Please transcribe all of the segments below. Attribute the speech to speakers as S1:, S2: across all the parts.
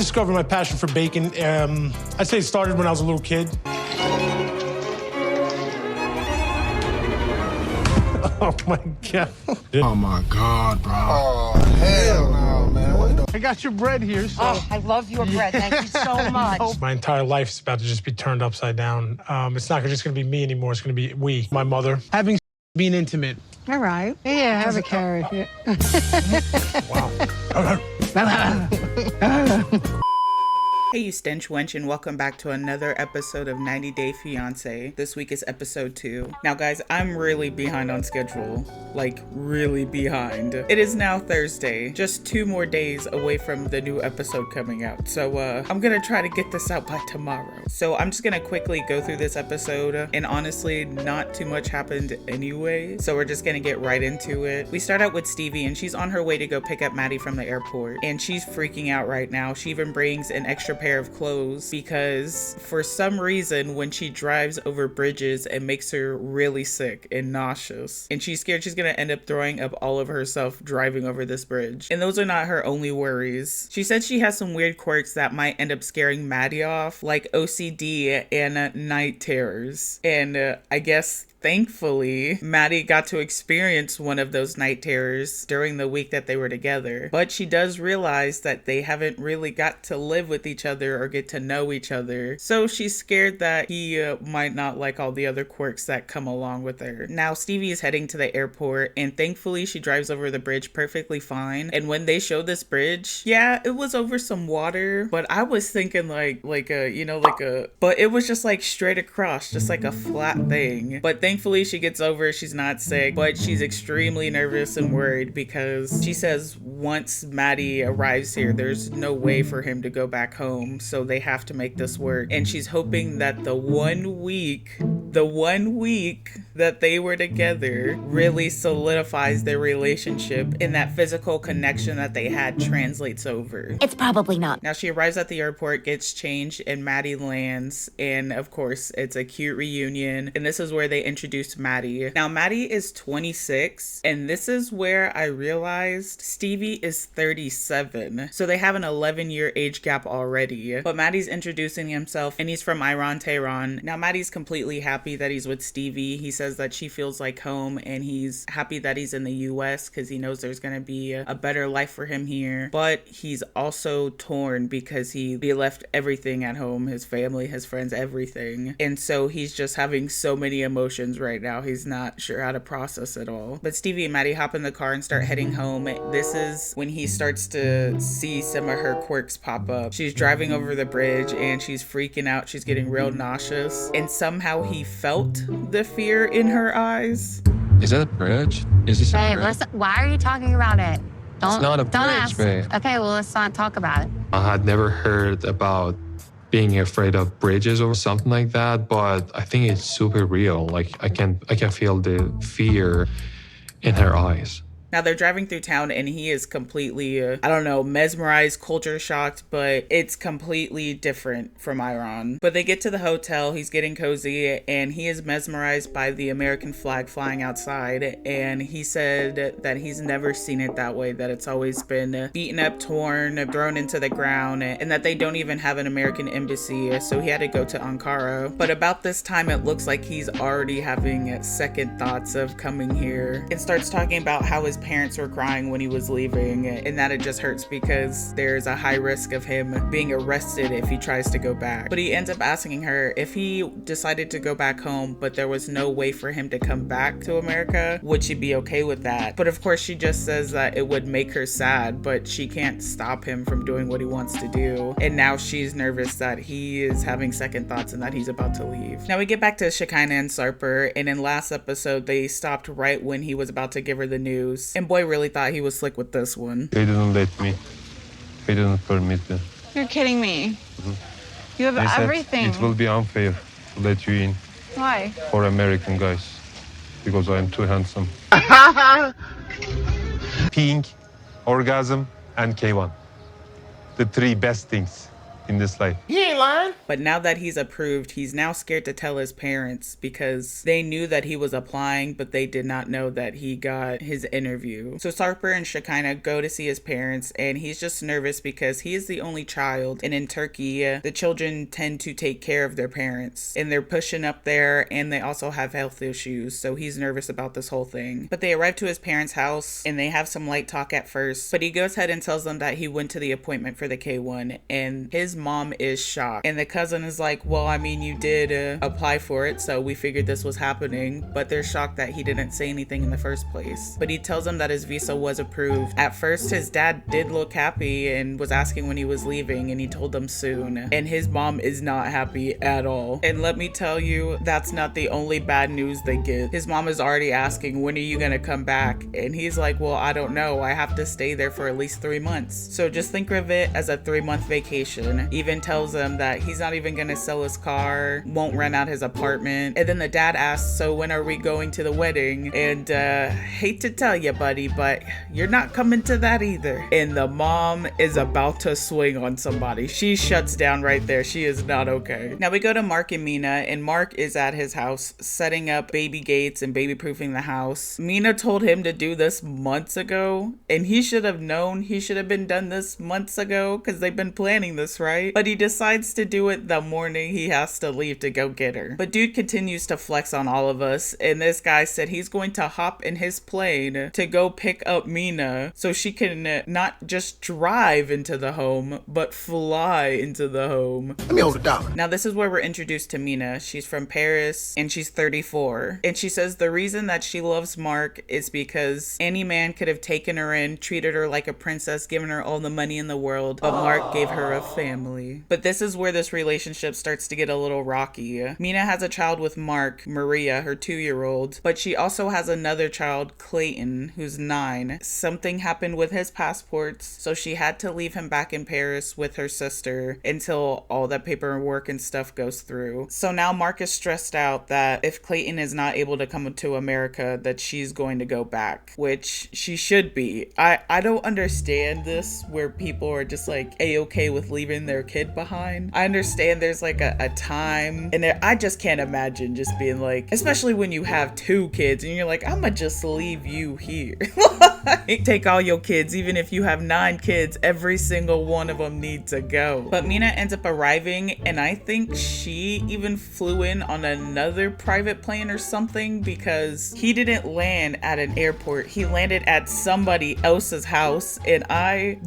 S1: discovered my passion for baking, I'd say it started when I was a little kid. Oh my God.
S2: Oh my God, bro.
S3: Oh, hell no, man. What the...
S1: I got your bread here, so...
S4: Oh, I love your bread. Thank you so much.
S1: My entire life is about to just be turned upside down. It's not just going to be me anymore. It's going to be we, my mother. Having being intimate.
S4: All right. Yeah, have a carrot. Yeah.
S1: Wow.
S5: Hey, you stench wench, and welcome back to another episode of 90 Day Fiancé. This week is episode 2. Now, guys, I'm really behind on schedule. Like, really behind. It is now Thursday, just 2 more days away from the new episode coming out. So, I'm gonna try to get this out by tomorrow. So, I'm just gonna quickly go through this episode, and honestly, not too much happened anyway. So, we're just gonna get right into it. We start out with Stevie, and she's on her way to go pick up Mahdi from the airport, and she's freaking out right now. She even brings an extra pair of clothes because for some reason when she drives over bridges it makes her really sick and nauseous, and she's scared she's gonna end up throwing up all over herself driving over this bridge. And those are not her only worries. She said she has some weird quirks that might end up scaring Mahdi off, like OCD and night terrors, and I guess thankfully, Mahdi got to experience one of those night terrors during the week that they were together. But she does realize that they haven't really got to live with each other or get to know each other. So she's scared that he might not like all the other quirks that come along with her. Now, Stevie is heading to the airport, and thankfully she drives over the bridge perfectly fine. And when they show this bridge, yeah, it was over some water, but I was thinking but it was just like straight across, just like a flat thing. But thankfully she gets over, she's not sick, but she's extremely nervous and worried because she says once Mahdi arrives here, there's no way for him to go back home, so they have to make this work. And she's hoping that the one week that they were together really solidifies their relationship, and that physical connection that they had translates over.
S6: It's probably not.
S5: Now she arrives at the airport, gets changed, and Mahdi lands, and of course it's a cute reunion, and this is where they introduced Mahdi. Now Mahdi is 26, and this is where I realized Stevie is 37, so they have an 11-year age gap already. But Mahdi's introducing himself, and he's from Iran, Tehran. Now Mahdi's completely happy that he's with Stevie. He says that she feels like home, and he's happy that he's in the US because he knows there's gonna be a better life for him here. But he's also torn because he left everything at home, his family, his friends, everything, and so he's just having so many emotions right now. He's not sure how to process it all. But Stevie and Mahdi hop in the car and start heading home. This is when he starts to see some of her quirks pop up. She's driving over the bridge and she's freaking out. She's getting real nauseous, and somehow he felt the fear in her eyes.
S7: Is that a bridge? Is this a bridge?
S6: Listen, why are you talking about it?
S7: It's not a
S6: don't
S7: bridge,
S6: ask.
S7: babe.
S6: Okay, well, let's not talk about it.
S7: I had never heard about being afraid of bridges or something like that, but I think it's super real. Like I can feel the fear in her eyes.
S5: Now they're driving through town and he is completely, mesmerized, culture shocked, but it's completely different from Iran. But they get to the hotel, he's getting cozy, and he is mesmerized by the American flag flying outside. And he said that he's never seen it that way, that it's always been beaten up, torn, thrown into the ground, and that they don't even have an American embassy, so he had to go to Ankara. But about this time, it looks like he's already having second thoughts of coming here, and starts talking about how his parents were crying when he was leaving, and that it just hurts because there's a high risk of him being arrested if he tries to go back. But he ends up asking her if he decided to go back home but there was no way for him to come back to America, would she be okay with that? But of course she just says that it would make her sad, but she can't stop him from doing what he wants to do. And now she's nervous that he is having second thoughts and that he's about to leave. Now we get back to Shekinah and Sarper, and in last episode they stopped right when he was about to give her the news. And boy really thought he was slick with this one.
S8: They didn't let me. They didn't permit me.
S9: You're kidding me.
S8: Mm-hmm.
S9: You have
S8: They said
S9: everything.
S8: it will be unfair to let you in
S9: Why?
S8: for American guys because I'm too handsome. Pink, orgasm, and K1. The 3 best things. in this life.
S5: But now that he's approved, he's now scared to tell his parents because they knew that he was applying, but they did not know that he got his interview. So Sarper and Shekinah go to see his parents, and he's just nervous because he is the only child. And in Turkey, the children tend to take care of their parents, and they're pushing up there, and they also have health issues. So he's nervous about this whole thing. But they arrive to his parents' house, and they have some light talk at first. But he goes ahead and tells them that he went to the appointment for the K1, and his mom is shocked. And the cousin is like, well, I mean, you did apply for it, so we figured this was happening. But they're shocked that he didn't say anything in the first place. But he tells them that his visa was approved. At first, his dad did look happy and was asking when he was leaving, and he told them soon. And his mom is not happy at all. And let me tell you, that's not the only bad news they get. His mom is already asking, when are you gonna come back? And he's like, well, I don't know. I have to stay there for at least 3 months. So just think of it as a 3-month vacation. Even tells them that he's not even gonna sell his car, won't rent out his apartment. And then the dad asks, so when are we going to the wedding? And hate to tell you, buddy, but you're not coming to that either. And the mom is about to swing on somebody. She shuts down right there. She is not okay. Now we go to Mark and Mina, and Mark is at his house setting up baby gates and baby proofing the house. Mina told him to do this months ago, and he should have known. He should have been done this months ago because they've been planning this, right? But he decides to do it the morning he has to leave to go get her. But dude continues to flex on all of us, and this guy said he's going to hop in his plane to go pick up Mina so she can not just drive into the home, but fly into the home.
S3: Let me hold it down.
S5: Now this is where we're introduced to Mina. She's from Paris, and she's 34. And she says the reason that she loves Mark is because any man could have taken her in, treated her like a princess, given her all the money in the world, but Mark gave her a family. But this is where this relationship starts to get a little rocky. Mina has a child with Mark, Maria, her 2-year-old, but she also has another child, Clayton, who's 9. Something happened with his passports, so she had to leave him back in Paris with her sister until all that paperwork and stuff goes through. So now Mark is stressed out that if Clayton is not able to come to America, that she's going to go back, which she should be. I don't understand this where people are just like a-okay with leaving their kid behind. I understand there's like a time, and I just can't imagine just being like, especially when you have 2 kids and you're like, I'ma just leave you here. Take all your kids, even if you have 9 kids, every single one of them needs to go. But Mina ends up arriving, and I think she even flew in on another private plane or something, because he didn't land at an airport. He landed at somebody else's house. And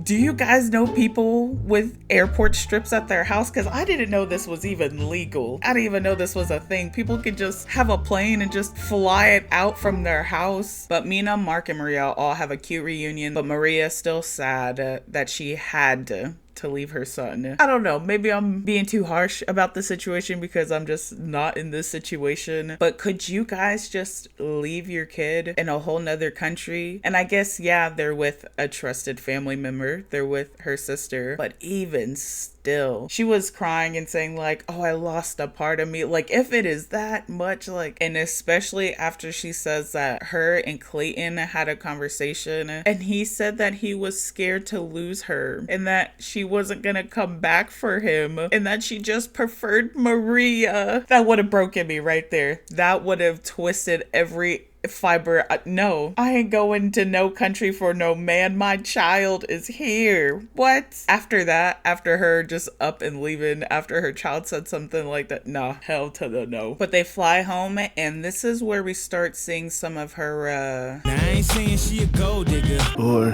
S5: do you guys know people with airport strips at their house? Because I didn't know this was even legal. I didn't even know this was a thing. People could just have a plane and just fly it out from their house. But Mina, Mark, and Maria all have a cute reunion, but Maria's still sad that she had to leave her son. I don't know, maybe I'm being too harsh about the situation because I'm just not in this situation, but could you guys just leave your kid in a whole nother country? And I guess, yeah, they're with a trusted family member, they're with her sister, but even still, she was crying and saying like, oh, I lost a part of me. Like, if it is that much, like, and especially after she says that her and Clayton had a conversation, and he said that he was scared to lose her, and that she wasn't gonna come back for him, and that she just preferred Maria. That would have broken me right there. That would have twisted every fiber. No, I ain't going to no country for no man. My child is here. What? After that, after her just up and leaving, after her child said something like that, nah, hell to the no. But they fly home, and this is where we start seeing some of her
S9: Now, I ain't saying she a gold digger.
S10: Or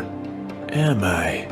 S10: am I?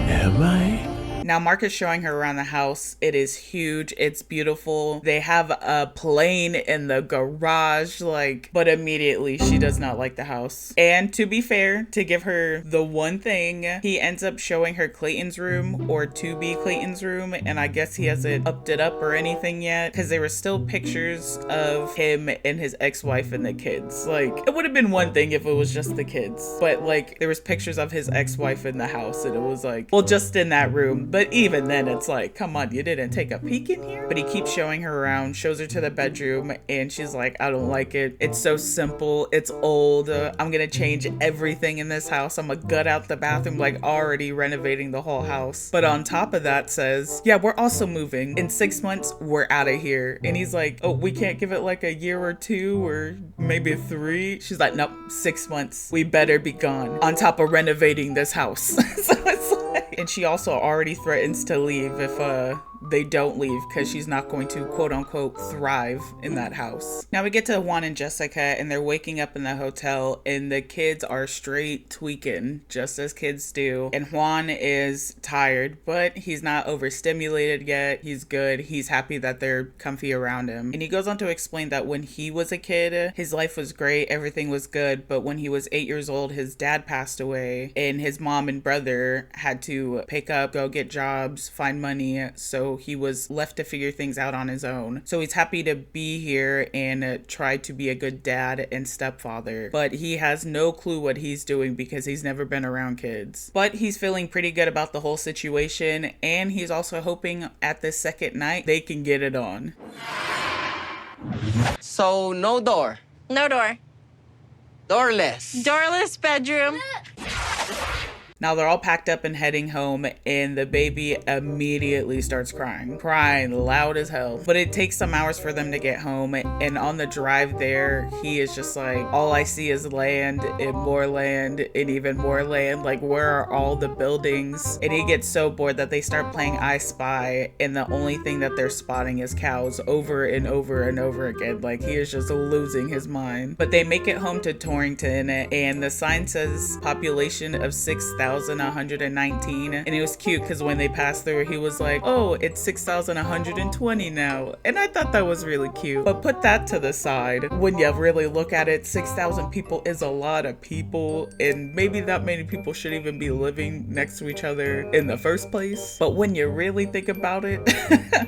S10: Am I?
S5: Now Mark is showing her around the house. It is huge. It's beautiful. They have a plane in the garage, like, but immediately she does not like the house. And to be fair, to give her the one thing, he ends up showing her Clayton's room, or to be Clayton's room, and I guess he hasn't upped it up or anything yet, because there were still pictures of him and his ex-wife and the kids. Like, it would have been one thing if it was just the kids, but like, there was pictures of his ex-wife in the house, and it was like, well, just in that room. But even then, it's like, come on, you didn't take a peek in here? But he keeps showing her around, shows her to the bedroom, and she's like, I don't like it. It's so simple. It's old. I'm gonna change everything in this house. I'm gonna gut out the bathroom, like already renovating the whole house. But on top of that says, yeah, we're also moving. In 6 months, we're out of here. And he's like, oh, we can't give it like a year or 2 or maybe 3. She's like, nope, 6 months. We better be gone. On top of renovating this house. So it's like, and she also already threatens to leave if they don't leave because she's not going to quote unquote thrive in that house. Now we get to Juan and Jessica and they're waking up in the hotel and the kids are straight tweaking just as kids do. And Juan is tired, but he's not overstimulated yet. He's good. He's happy that they're comfy around him. And he goes on to explain that when he was a kid, his life was great. Everything was good. But when he was 8 years old, his dad passed away and his mom and brother had to pick up, go get jobs, find money. So he was left to figure things out on his own. So he's happy to be here and try to be a good dad and stepfather. But he has no clue what he's doing because he's never been around kids. But he's feeling pretty good about the whole situation. And he's also hoping at the second night they can get it on.
S11: So no door.
S6: No door.
S11: Doorless.
S6: Doorless bedroom.
S5: Now they're all packed up and heading home and the baby immediately starts crying loud as hell. But it takes some hours for them to get home, and on the drive there, he is just like, all I see is land and more land and even more land. Like, where are all the buildings? And he gets so bored that they start playing I Spy, and the only thing that they're spotting is cows over and over and over again. Like, he is just losing his mind. But they make it home to Torrington and the sign says population of 6,119, and it was cute because when they passed through, he was like, oh, it's 6,120 now. And I thought that was really cute. But put that to the side. When you really look at it, 6,000 people is a lot of people, and maybe that many people should even be living next to each other in the first place. But when you really think about it,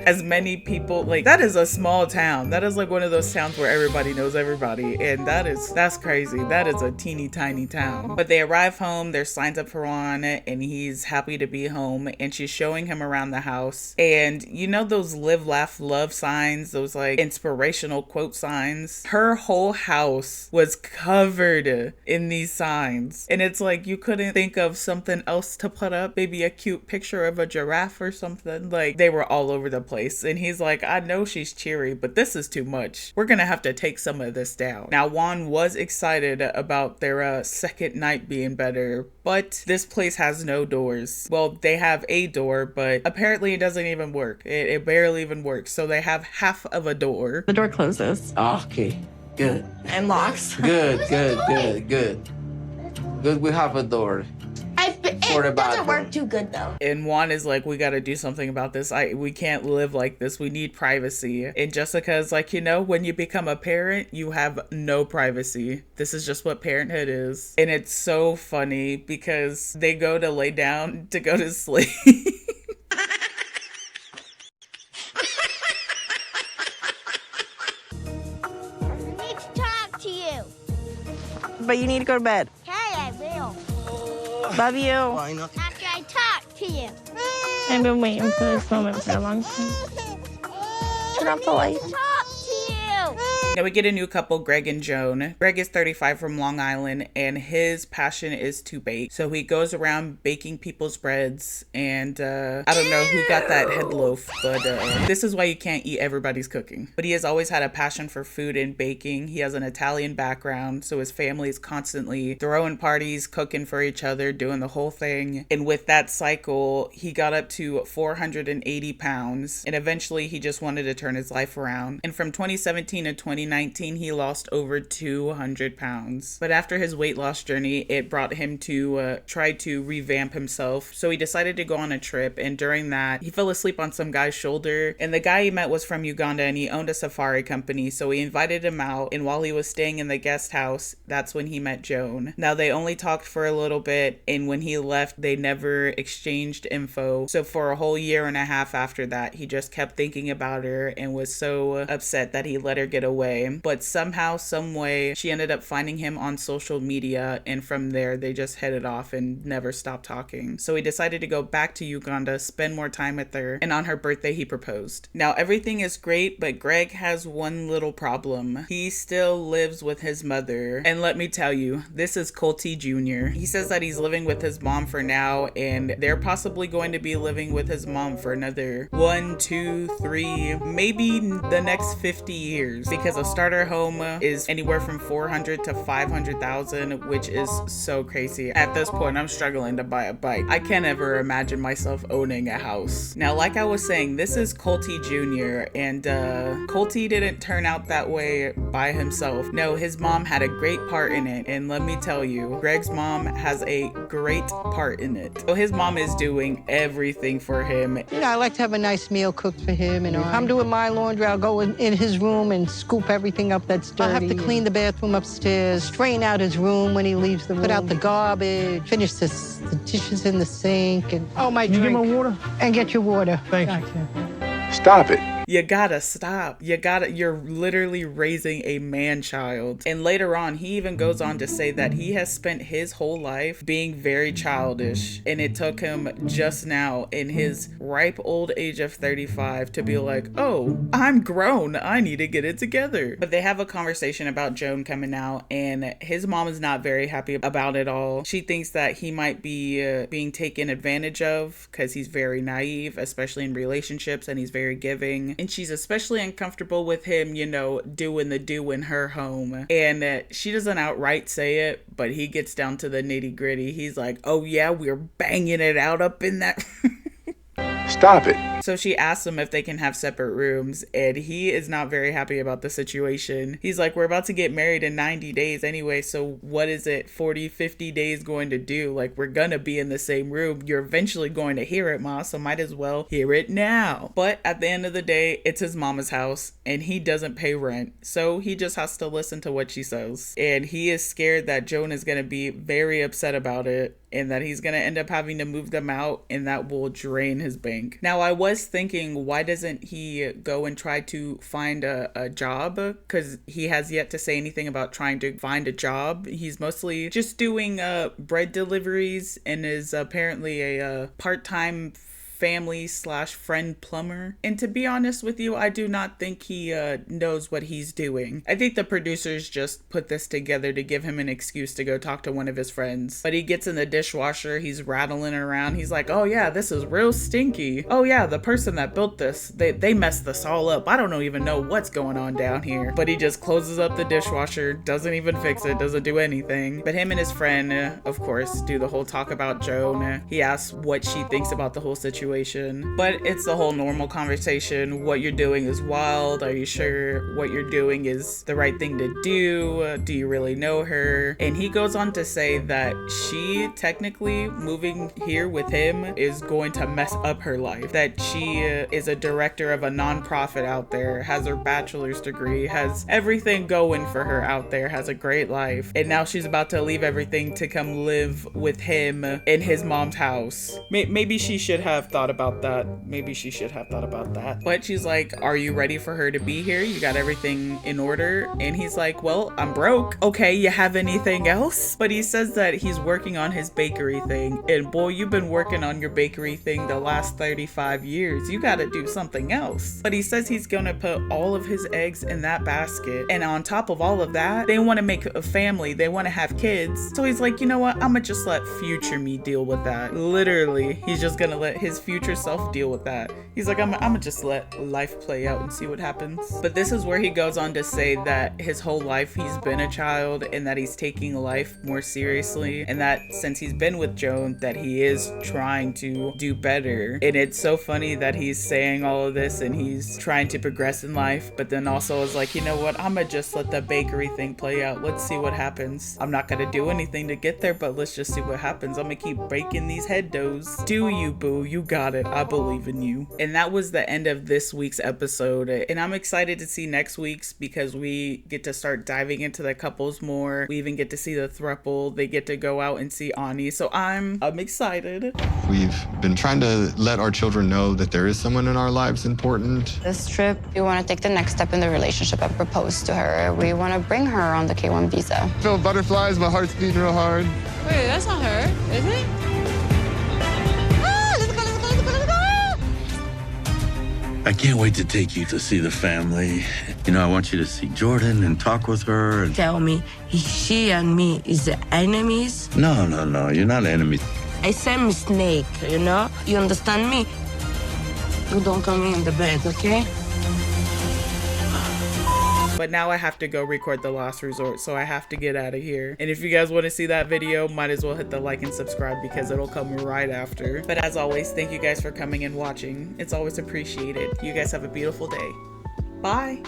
S5: as many people, like, that is a small town. That is like one of those towns where everybody knows everybody, and that's crazy. That is a teeny tiny town. But they arrive home, there's signs up for Juan, and he's happy to be home, and she's showing him around the house. And you know those live, laugh, love signs, those like inspirational quote signs? Her whole house was covered in these signs, and it's like you couldn't think of something else to put up, maybe a cute picture of a giraffe or something. Like, they were all over the place, and he's like, I know she's cheery, but this is too much. We're gonna have to take some of this down. Now Juan was excited about their second night being better, but this place has no doors. Well, they have a door, but apparently it doesn't even work. It barely even works. So they have half of a door.
S6: The door closes.
S11: Okay, good.
S6: And locks.
S11: Good. Good, we have a door.
S12: It doesn't work too good though.
S5: And Juan is like, we got to do something about this. We can't live like this. We need privacy. And Jessica is like, you know, when you become a parent, you have no privacy. This is just what parenthood is. And it's so funny because they go to lay down to go to sleep.
S12: I need to talk to you.
S6: But you need to go to bed.
S12: Okay, I will.
S6: Love you.
S12: After I talk to you.
S6: I've been waiting for this moment for a long time. Turn off the light.
S12: Talk to you.
S5: Now we get a new couple, Greg and Joan. Greg is 35 from Long Island, and his passion is to bake. So he goes around baking people's breads, and I don't know who got that head loaf, but this is why you can't eat everybody's cooking. But he has always had a passion for food and baking. He has an Italian background, so his family is constantly throwing parties, cooking for each other, doing the whole thing. And with that cycle, he got up to 480 pounds, and eventually he just wanted to turn his life around. And from 2017 to 2019, he lost over 200 pounds. But after his weight loss journey, it brought him to try to revamp himself. So he decided to go on a trip, and during that, he fell asleep on some guy's shoulder. And the guy he met was from Uganda, and he owned a safari company. So he invited him out, and while he was staying in the guest house, that's when he met Joan. Now they only talked for a little bit, and when he left, they never exchanged info. So for a whole year and a half after that, he just kept thinking about her and was so upset that he let her get away. away, but somehow, some way, she ended up finding him on social media, and from there they just headed off and never stopped talking. So he decided to go back to Uganda, spend more time with her, and on her birthday he proposed. Now everything is great, but Greg has one little problem. He still lives with his mother, and let me tell you, this is Colty Jr. He says that he's living with his mom for now, and they're possibly going to be living with his mom for another 1, 2, 3, maybe the next 50 years, because a starter home is anywhere from 400 to 500,000, which is so crazy. At this point, I'm struggling to buy a bike. I can't ever imagine myself owning a house. Now, like I was saying, this is Colty Jr., and Colty didn't turn out that way by himself. No, his mom had a great part in it, and let me tell you, Greg's mom has a great part in it. So his mom is doing everything for him.
S4: You know, I like to have a nice meal cooked for him, and I'm doing my laundry. I'll go in his room and scoop everything up that's dirty. I'll have to clean the bathroom upstairs, straighten out his room when he leaves the room, put out the garbage, finish the dishes in the sink, and my drink.
S1: Get my water?
S4: And get your water.
S1: Thank you.
S2: Stop it.
S5: You gotta stop. You're literally raising a man-child. And later on, he even goes on to say that he has spent his whole life being very childish. And it took him just now, in his ripe old age of 35, to be like, oh, I'm grown. I need to get it together. But they have a conversation about Joan coming out, and his mom is not very happy about it all. She thinks that he might be being taken advantage of because he's very naive, especially in relationships, and he's very giving. And she's especially uncomfortable with him, you know, doing the do in her home. And she doesn't outright say it, but he gets down to the nitty gritty. He's like, oh yeah, we're banging it out up in that.
S2: Stop it.
S5: So she asks him if they can have separate rooms, and he is not very happy about the situation. He's like, we're about to get married in 90 days anyway, so what is it 40, 50 days going to do? Like, we're gonna be in the same room. You're eventually going to hear it, Ma, so might as well hear it now. But at the end of the day, it's his mama's house, and he doesn't pay rent, so he just has to listen to what she says. And he is scared that Joan is gonna be very upset about it, and that he's gonna end up having to move them out, and that will drain his bank. Now, I was thinking, why doesn't he go and try to find a job? Because he has yet to say anything about trying to find a job. He's mostly just doing bread deliveries, and is apparently a part-time family/friend plumber. And to be honest with you, I do not think he knows what he's doing. I think the producers just put this together to give him an excuse to go talk to one of his friends. But he gets in the dishwasher, he's rattling around, he's like, oh yeah, this is real stinky. Oh yeah, the person that built this, they messed this all up. I don't even know what's going on down here. But he just closes up the dishwasher, doesn't even fix it, doesn't do anything. But him and his friend, of course, do the whole talk about Joan. He asks what she thinks about the whole situation. But it's the whole normal conversation. What you're doing is wild. Are you sure what you're doing is the right thing to do? Do you really know her? And he goes on to say that she technically moving here with him is going to mess up her life. That she is a director of a nonprofit out there, has her bachelor's degree, has everything going for her out there, has a great life. And now she's about to leave everything to come live with him in his mom's house. Maybe she should have thought about that. But she's like, are you ready for her to be here? You got everything in order? And he's like, well, I'm broke. Okay, you have anything else? But he says that he's working on his bakery thing. And boy, you've been working on your bakery thing the last 35 years. You gotta do something else. But he says he's gonna put all of his eggs in that basket. And on top of all of that, they wanna make a family. They wanna have kids. So he's like, you know what? I'm gonna just let future me deal with that. Literally, he's just gonna let his future self deal with that. He's like, I'm gonna just let life play out and see what happens. But this is where he goes on to say that his whole life he's been a child, and that he's taking life more seriously, and that since he's been with Joan, that he is trying to do better. And it's so funny that he's saying all of this and he's trying to progress in life, but then also is like, you know what, I'm gonna just let the bakery thing play out. Let's see what happens. I'm not gonna do anything to get there, but let's just see what happens. I'm gonna keep breaking these head doughs. Do you, boo? You got got it. I believe in you. And that was the end of this week's episode. And I'm excited to see next week's because we get to start diving into the couples more. We even get to see the throuple. They get to go out and see Ani. So I'm excited.
S13: We've been trying to let our children know that there is someone in our lives important.
S14: This trip, we want to take the next step in the relationship and propose to her. We want to bring her on the K1 visa.
S13: I feel butterflies, my heart's beating real hard.
S15: Wait, that's not her, is it?
S16: I can't wait to take you to see the family. You know, I want you to see Jordan and talk with her.
S17: Tell me, she and me is the enemies?
S16: No, you're not enemies.
S17: I send me snake, you know? You understand me? You don't come in the bed, okay?
S5: But now I have to go record the last resort, so I have to get out of here. And if you guys want to see that video, might as well hit the like and subscribe because it'll come right after. But as always, thank you guys for coming and watching. It's always appreciated. You guys have a beautiful day. Bye.